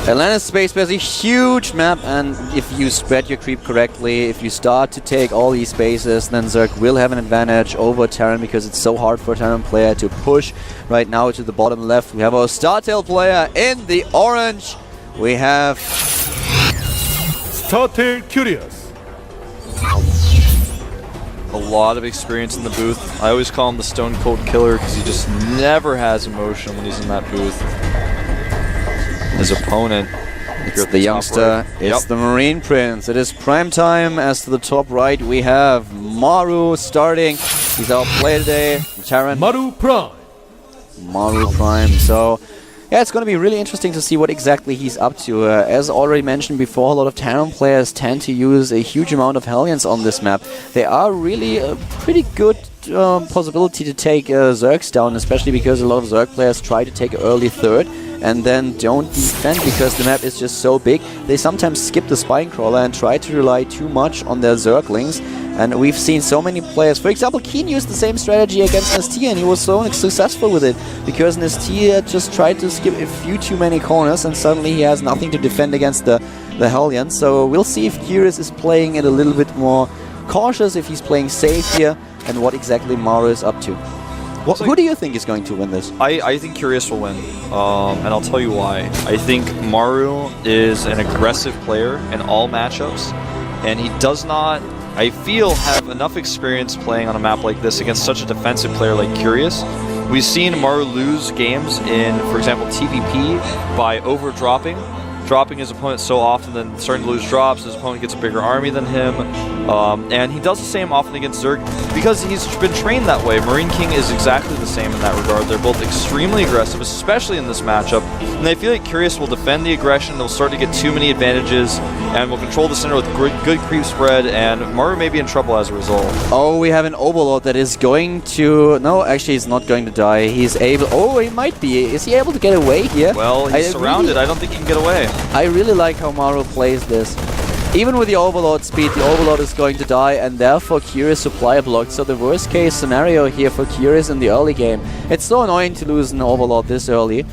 Atlantis Space Base is a huge map, and if you spread your creep correctly, if you start to take all these spaces, then Zerg will have an advantage over Terran, because it's so hard for a Terran player to push. Right now to the bottom left, we have our StarTale player in the orange. We have StarTale Curious. A lot of experience in the booth. I always call him the Stone Cold Killer because he just never has emotion when he's in that booth. His opponent. It's the youngster, it's the Marine Prince. It is prime time. As to the top right, we have Maru starting. He's our player today. Terran. Maru Prime. Maru Prime. So, yeah, it's going to be really interesting to see what exactly he's up to. As already mentioned before, a lot of Terran players tend to use a huge amount of Hellions on this map. They are really a pretty good possibility to take Zergs down, especially because a lot of Zerg players try to take early third and then don't defend because the map is just so big. They sometimes skip the Spine Crawler and try to rely too much on their Zerglings. And we've seen so many players, for example, Keen used the same strategy against ST and he was so successful with it because ST just tried to skip a few too many corners and suddenly he has nothing to defend against the Hellions. So we'll see if Curious is playing it a little bit more cautious, if he's playing safe here, and what exactly Maru is up to. Who do you think is going to win this? I think Curious will win, and I'll tell you why. I think Maru is an aggressive player in all matchups, and he does not, I feel, have enough experience playing on a map like this against such a defensive player like Curious. We've seen Maru lose games in, for example, TVP by overdropping. Dropping his opponent so often, then starting to lose drops, his opponent gets a bigger army than him, and he does the same often against Zerg because he's been trained that way. Marine King is exactly the same in that regard. They're both extremely aggressive, especially in this matchup, and I feel like Curious will defend the aggression, they'll start to get too many advantages, and will control the center with good creep spread, and Maru may be in trouble as a result. Oh, we have an Overlord that is going to... No, actually he's not going to die. He's able... Oh, he might be. Is he able to get away here? Well, he's surrounded. I don't think he can get away. I really like how Maru plays this. Even with the Overlord speed, the Overlord is going to die, and therefore Curious supply blocked. So the worst case scenario here for Curious in the early game. It's so annoying to lose an Overlord this early.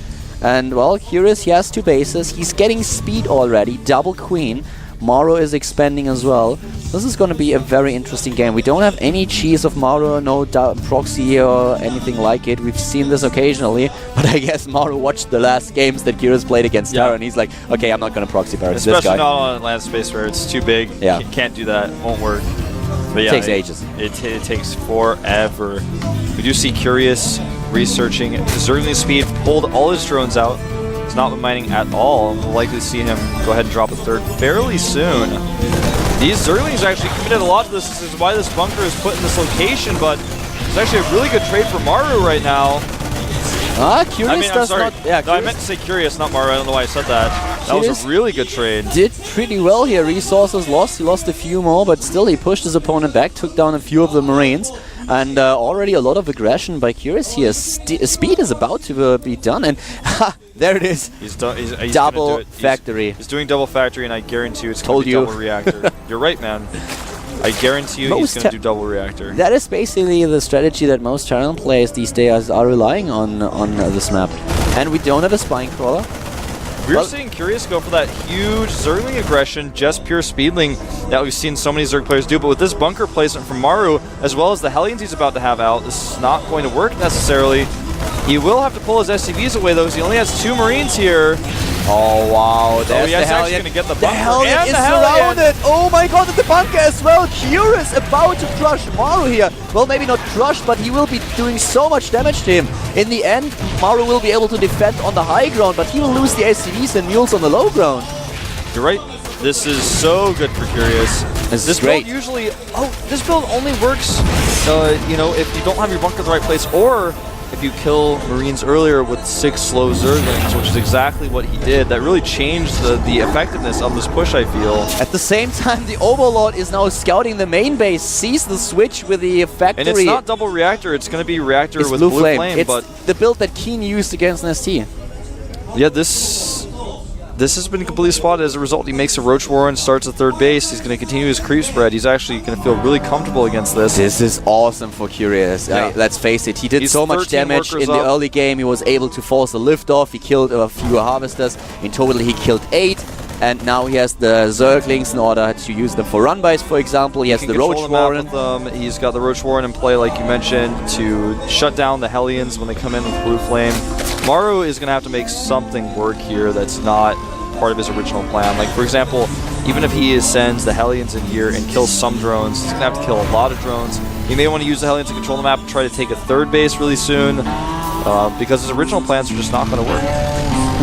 And well, Curious, he has two bases. He's getting speed already, double Queen. Maru is expanding as well. This is going to be a very interesting game. We don't have any cheese of Maru, no proxy or anything like it. We've seen this occasionally, but I guess Maru watched the last games that Curious played against Terra, and he's like, okay, I'm not going to proxy Paris this guy. Especially not on Atlantis Space where it's too big. Yeah. Can't do that. Won't work. But yeah, it takes ages. It takes forever. We do see Curious researching Zergling speed, pulled all his drones out. He's not mining at all. We'll likely see him go ahead and drop a third fairly soon. These Zerglings actually committed a lot to this. This is why this bunker is put in this location, but it's actually a really good trade for Maru right now. Curious I'm sorry. No, I meant to say Curious, not Maru. I don't know why I said that. That was a really good trade. Did pretty well here. Resources lost. He lost a few more, but still he pushed his opponent back, took down a few of the Marines. And already a lot of aggression by Curious here. Speed is about to be done, and there it is. He's double factory. He's doing double factory, and I guarantee you it's going to be double reactor. You're right, man. I guarantee you he's going to do double reactor. That is basically the strategy that most Terran players these days are relying on this map. And we don't have a Spine Crawler. We're seeing Curious go for that huge Zergling aggression, just pure speedling that we've seen so many Zerg players do. But with this bunker placement from Maru, as well as the Hellions he's about to have out, this is not going to work necessarily. He will have to pull his SCVs away, though, because he only has 2 Marines here. Oh, wow. There's the Hellion. Going to get the bunker. The Hellion is surrounded. Oh, my God, and the bunker as well. Curious about to crush Maru here. Well, maybe not crush, but he will be doing so much damage to him. In the end, Maru will be able to defend on the high ground, but he will lose the SCVs and mules on the low ground. You're right. This is so good for Curious. This build usually... Oh, this build only works, you know, if you don't have your bunker in the right place, or if you kill Marines earlier with 6 slow Zerglings, which is exactly what he did. That really changed the effectiveness of this push, I feel. At the same time, the Overlord is now scouting the main base, sees the switch with the factory. And it's not double reactor, it's going to be reactor with blue flame. It's the build that Keen used against ST. Yeah, this this has been completely spotted. As a result, he makes a Roach Warren, starts at third base. He's going to continue his creep spread. He's actually going to feel really comfortable against this. This is awesome for Curious. Yeah. Let's face it, he did so much damage in the up. early game. He was able to force a liftoff. He killed a few Harvesters. In total, he killed 8. And now he has the Zerglings in order to use them for run-bys, for example. He has the Roach Warren. He's got the Roach Warren in play, like you mentioned, to shut down the Hellions when they come in with Blue Flame. Maru is going to have to make something work here that's not part of his original plan. Like, for example, even if he sends the Hellions in here and kills some drones, he's going to have to kill a lot of drones. He may want to use the Hellions to control the map and try to take a third base really soon, because his original plans are just not going to work.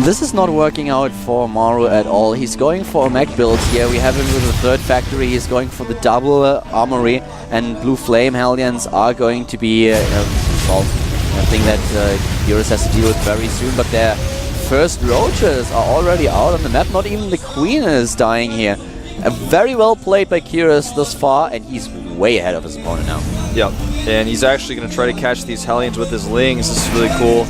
This is not working out for Maru at all. He's going for a mech build here. We have him with the third factory. He's going for the double armory, and Blue Flame Hellions are going to be well, a thing that Curious has to deal with very soon. But their first roaches are already out on the map. Not even the Queen is dying here. Very well played by Curious thus far, and he's way ahead of his opponent now. Yep, and he's actually going to try to catch these Hellions with his Lings. This is really cool.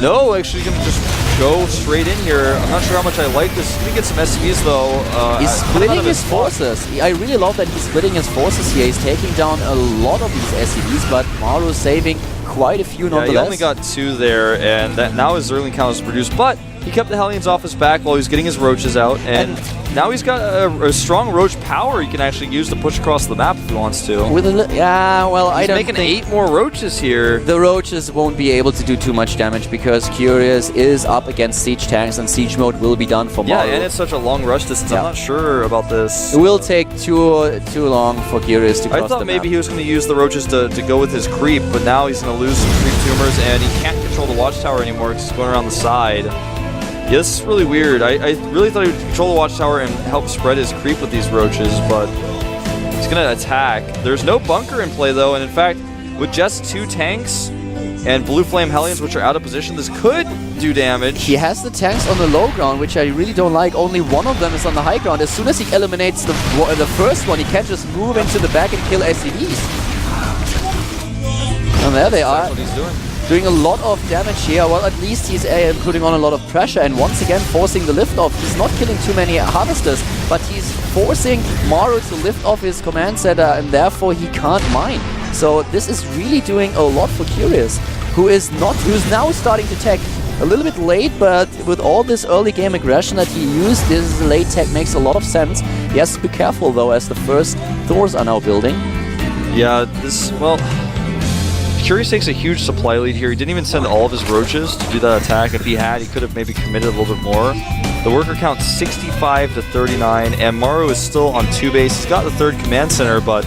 No, actually going to just go straight in here. I'm not sure how much I like this. He's going to get some SCVs though. He's splitting his forces. I really love that he's splitting his forces here. He's taking down a lot of these SCVs, but Maru saving quite a few nonetheless. Yeah, he only got 2 there, and that now his Zergling count is reduced, but he kept the Hellions off his back while he was getting his Roaches out, and now he's got a strong Roach power he can actually use to push across the map if he wants to. With I don't making think 8 more Roaches here. The Roaches won't be able to do too much damage because Curious is up against siege tanks, and siege mode will be done for Maru. Yeah, and it's such a long rush distance. I'm not sure about this. It will take too long for Curious to cross the map. I thought maybe he was going to use the Roaches to go with his creep, but now he's going to lose some creep tumors, and he can't control the Watchtower anymore because he's going around the side. Yeah, this is really weird. I really thought he would control the Watchtower and help spread his creep with these Roaches, but he's going to attack. There's no bunker in play, though, and in fact, with just 2 tanks and Blue Flame Hellions, which are out of position, this could do damage. He has the tanks on the low ground, which I really don't like. Only one of them is on the high ground. As soon as he eliminates the first one, he can just move into the back and kill SCVs. And there they are. That's what he's doing. Doing a lot of damage here. Well, at least he's putting on a lot of pressure and once again forcing the liftoff. He's not killing too many Harvesters, but he's forcing Maru to lift off his command center, and therefore he can't mine. So this is really doing a lot for Curious, who's now starting to tech a little bit late, but with all this early game aggression that he used, this late tech makes a lot of sense. He has to be careful though, as the first Thors are now building. Yeah, Curious takes a huge supply lead here. He didn't even send all of his Roaches to do that attack. If he had, he could have maybe committed a little bit more. The worker count 65 to 39, and Maru is still on 2 base. He's got the 3rd command center, but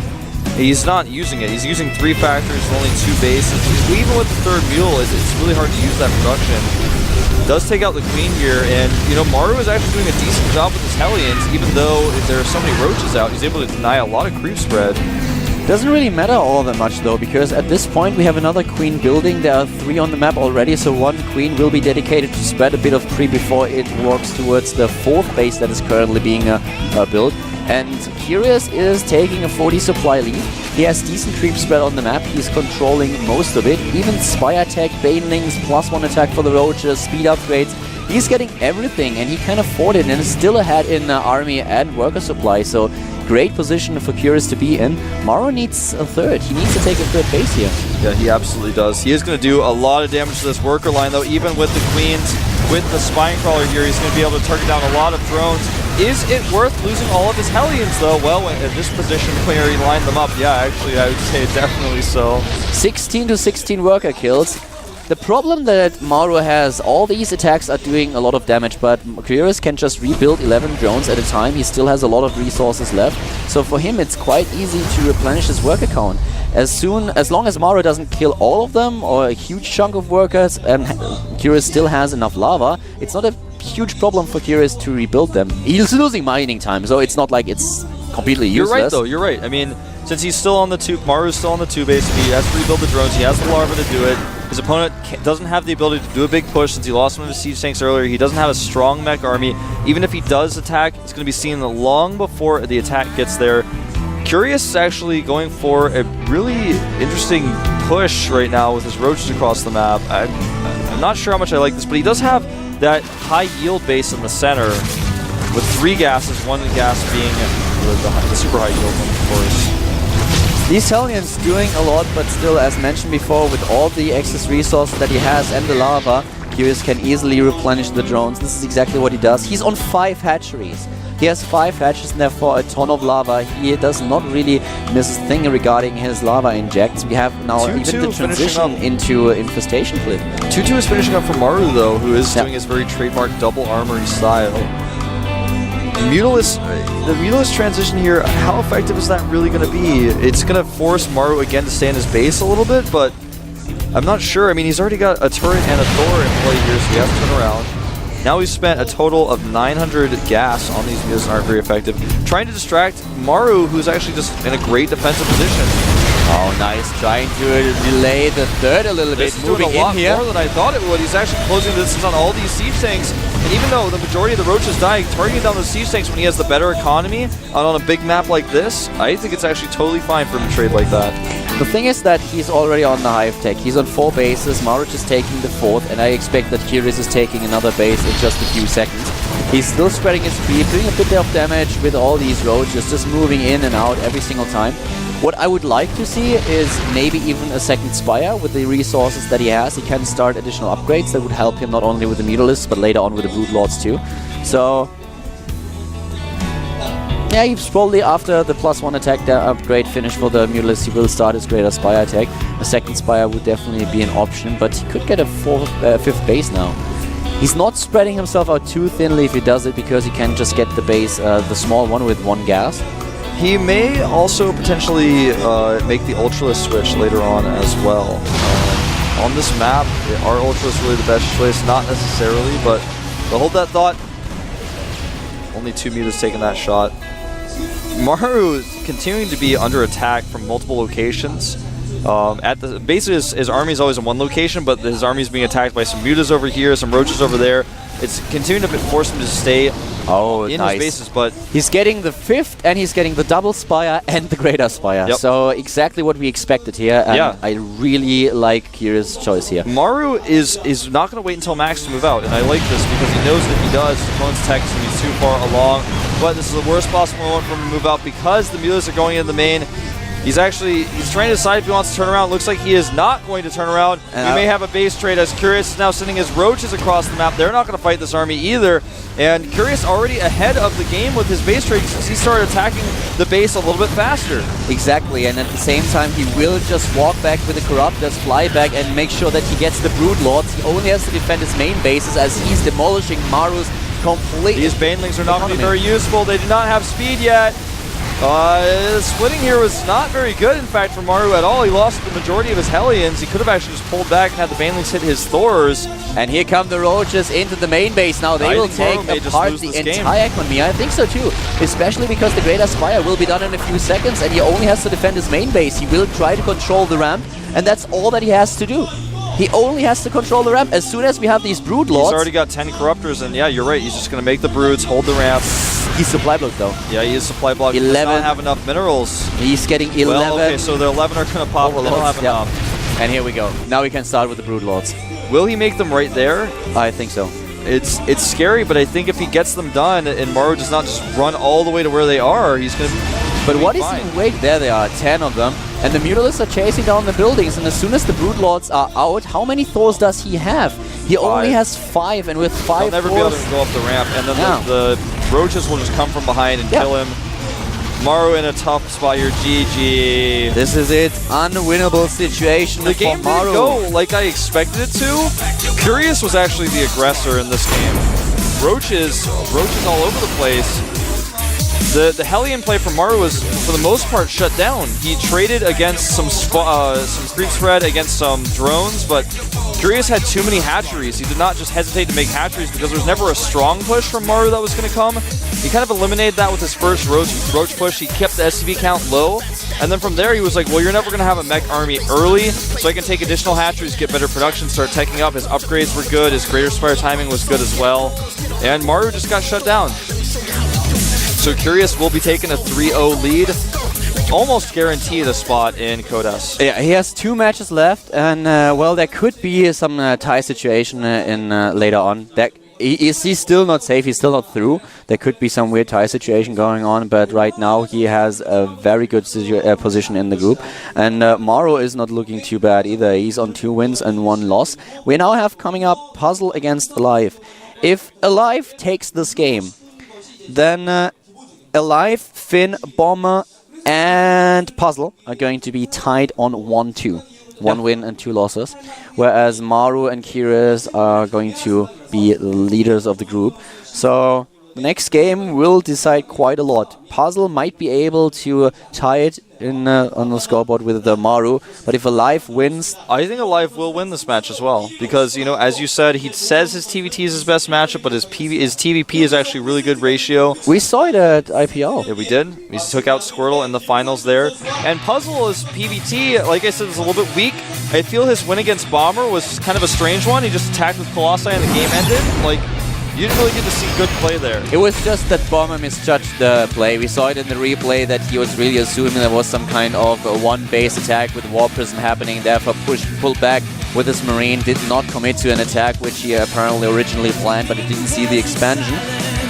he's not using it. He's using 3 factories, only 2 bases. Even with the 3rd mule, it's really hard to use that production. Does take out the Queen here, and Maru is actually doing a decent job with his Hellions, even though if there are so many Roaches out, he's able to deny a lot of creep spread. Doesn't really matter all that much though, because at this point we have another Queen building. There are 3 on the map already, so 1 Queen will be dedicated to spread a bit of creep before it walks towards the 4th base that is currently being built. And Curious is taking a 40 supply lead. He has decent creep spread on the map. He's controlling most of it. Even Spire Tech, Banelings, +1 attack for the Roaches, speed upgrades. He's getting everything, and he can afford it, and is still ahead in army and worker supply. So great position for Curious to be in. Maru needs a 3rd. He needs to take a 3rd base here. Yeah, he absolutely does. He is going to do a lot of damage to this worker line, though, even with the Queens. With the Spine Crawler here, he's going to be able to target down a lot of drones. Is it worth losing all of his Hellions, though? Well, in this position, where he lined them up, yeah, actually, I would say definitely so. 16 to 16 worker kills. The problem that Maru has, all these attacks are doing a lot of damage, but Curious can just rebuild 11 drones at a time. He still has a lot of resources left. So for him, it's quite easy to replenish his worker count. As long as Maru doesn't kill all of them or a huge chunk of workers, and Curious still has enough lava, it's not a huge problem for Curious to rebuild them. He's losing mining time, so it's not like it's completely useless. You're right, though. You're right. I mean, since he's still on the 2, Maru's still on the 2 base, he has to rebuild the drones, he has the larva to do it. His opponent doesn't have the ability to do a big push since he lost one of his siege tanks earlier. He doesn't have a strong mech army. Even if he does attack, it's going to be seen long before the attack gets there. Curious is actually going for a really interesting push right now with his Roaches across the map. I'm not sure how much I like this, but he does have that high yield base in the center with 3 gases, 1 gas being the super high yield one, of course. These Hellions doing a lot, but still, as mentioned before, with all the excess resources that he has and the lava, Curious can easily replenish the drones. This is exactly what he does. He's on 5 hatcheries. He has 5 hatches and therefore a ton of lava. He does not really miss a thing regarding his lava injects. We have now even the transition into Infestation Cliff. 2-2 is finishing up for Maru though, who is doing his very trademark double armory style. The Mutalisk transition here, how effective is that really going to be? It's going to force Maru again to stay in his base a little bit, but I'm not sure. I mean, he's already got a turret and a Thor in play here, so he has to turn around. Now he's spent a total of 900 gas on these Mutalisks that aren't very effective. Trying to distract Maru, who's actually just in a great defensive position. Oh, nice. Trying to delay the third a little bit. Moving in here. More than I thought it would. He's actually closing the distance on all these siege tanks. And even though the majority of the Roach is dying, targeting down those siege tanks when he has the better economy on a big map like this, I think it's actually totally fine for him to trade like that. The thing is that he's already on the hive tech. He's on 4 bases. Maru is taking the 4th, and I expect that Curious is taking another base in just a few seconds. He's still spreading his creep, doing a bit of damage with all these roaches, just moving in and out every single time. What I would like to see is maybe even a second Spire with the resources that he has. He can start additional upgrades that would help him not only with the Mutalisks, but later on with the Broodlords too. So yeah, he's probably after the +1 attack upgrade finish for the Mutalisk, he will start his Greater Spire attack. A second Spire would definitely be an option, but he could get a 5th base now. He's not spreading himself out too thinly if he does it, because he can just get the base, the small one with 1 gas. He may also potentially make the Ultralisk switch later on as well. On this map, are Ultralisk really the best choice? Not necessarily, but we'll hold that thought. Only 2 Mutas taking that shot. Maru is continuing to be under attack from multiple locations. Basically, his army is always in one location, but his army is being attacked by some Mutas over here, some Roaches over there. It's continuing to force him to stay in his bases, but he's getting the 5th, and he's getting the double Spire and the Greater Spire. Yep. So exactly what we expected here, and I really like Curious' choice here. Maru is not going to wait until Max to move out, and I like this because he knows that if he does, his opponent's tech is going to be too far along. But this is the worst possible moment for him to move out because the Mutalisks are going into the main. He's trying to decide if he wants to turn around. Looks like he is not going to turn around. We may have a base trade as Curious is now sending his Roaches across the map. They're not going to fight this army either. And Curious already ahead of the game with his base trade since he started attacking the base a little bit faster. Exactly, and at the same time he will just walk back with the Corruptors, fly back and make sure that he gets the Broodlords. He only has to defend his main bases as he's demolishing Maru's completely. These Banelings are not going to be very useful. They do not have speed yet. Splitting here was not very good, in fact, for Maru at all. He lost the majority of his Hellions. He could have actually just pulled back and had the Banelings hit his Thors. And here come the Roaches into the main base now. They will take apart the entire economy. I think so too, especially because the Greater Spire will be done in a few seconds and he only has to defend his main base. He will try to control the ramp, and that's all that he has to do. He only has to control the ramp. As soon as we have these Broodlords... He's already got 10 Corruptors, and yeah, you're right. He's just going to make the Broods, hold the ramp. He's supply blocked, though. Yeah, he is supply blocked. 11. He does not have enough minerals. He's getting 11. Well, okay, so the 11 are going to pop, but they don't have enough. And here we go. Now we can start with the Broodlords. Will he make them right there? I think so. It's scary, but I think if he gets them done, and Maru does not just run all the way to where they are, he's going to... But what is he wait? There they are, 10 of them. And the Mutalisks are chasing down the buildings, and as soon as the Broodlords are out, how many Thors does he have? He only has 5, and with 5 he'll never be able to go up the ramp, and then the Roaches will just come from behind and kill him. Maru in a tough spot here, GG. This is it, unwinnable situation the game for Maru. Didn't go like I expected it to. Curious was actually the aggressor in this game. Roaches all over the place. The Hellion play for Maru was, for the most part, shut down. He traded against some creep spread against some drones, but Curious had too many hatcheries. He did not just hesitate to make hatcheries because there was never a strong push from Maru that was going to come. He kind of eliminated that with his first Roach push. He kept the SCV count low, and then from there he was like, well, you're never going to have a mech army early, so I can take additional hatcheries, get better production, start teching up. His upgrades were good. His Greater Spire timing was good as well. And Maru just got shut down. So Curious will be taking a 3-0 lead. Almost guaranteed a spot in Codas. Yeah, he has 2 matches left, and well, there could be some tie situation in later on. he's still not safe. He's still not through. There could be some weird tie situation going on, but right now he has a very good position in the group. And Maru is not looking too bad either. He's on 2 wins and 1 loss. We now have coming up Puzzle against Alive. If Alive takes this game, then Alive, Finn, Bomber, and Puzzle are going to be tied on 1-2. 1 win and 2 losses. Whereas Maru and Kiris are going to be the leaders of the group. So the next game will decide quite a lot. Puzzle might be able to tie it in on the scoreboard with the Maru, but if Alive wins... I think Alive will win this match as well, because, you know, as you said, he says his TVT is his best matchup, but his TVP is actually really good ratio. We saw it at IPL. Yeah, we did. We took out Squirtle in the finals there. And Puzzle is PVT, like I said, is a little bit weak. I feel his win against Bomber was kind of a strange one. He just attacked with Colossi and the game ended. Like, you didn't really get to see good play there. It was just that Bomber misjudged the play. We saw it in the replay that he was really assuming there was some kind of one base attack with War Prism happening, therefore pulled back with his Marine, did not commit to an attack which he apparently originally planned, but he didn't see the expansion.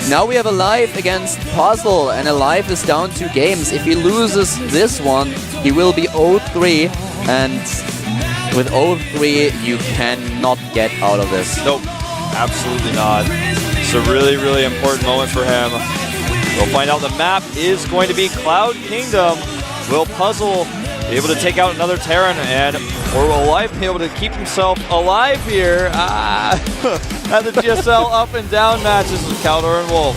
Now we have Alive against Puzzle, and Alive is down 2 games. If he loses this one, he will be 0-3, and with 0-3 you cannot get out of this. Nope. Absolutely not. It's a really, really important moment for him. We'll find out the map is going to be Cloud Kingdom. Will Puzzle be able to take out another Terran, or will Alive be able to keep himself alive here? At the GSL up and down matches with Caldor and Wolf.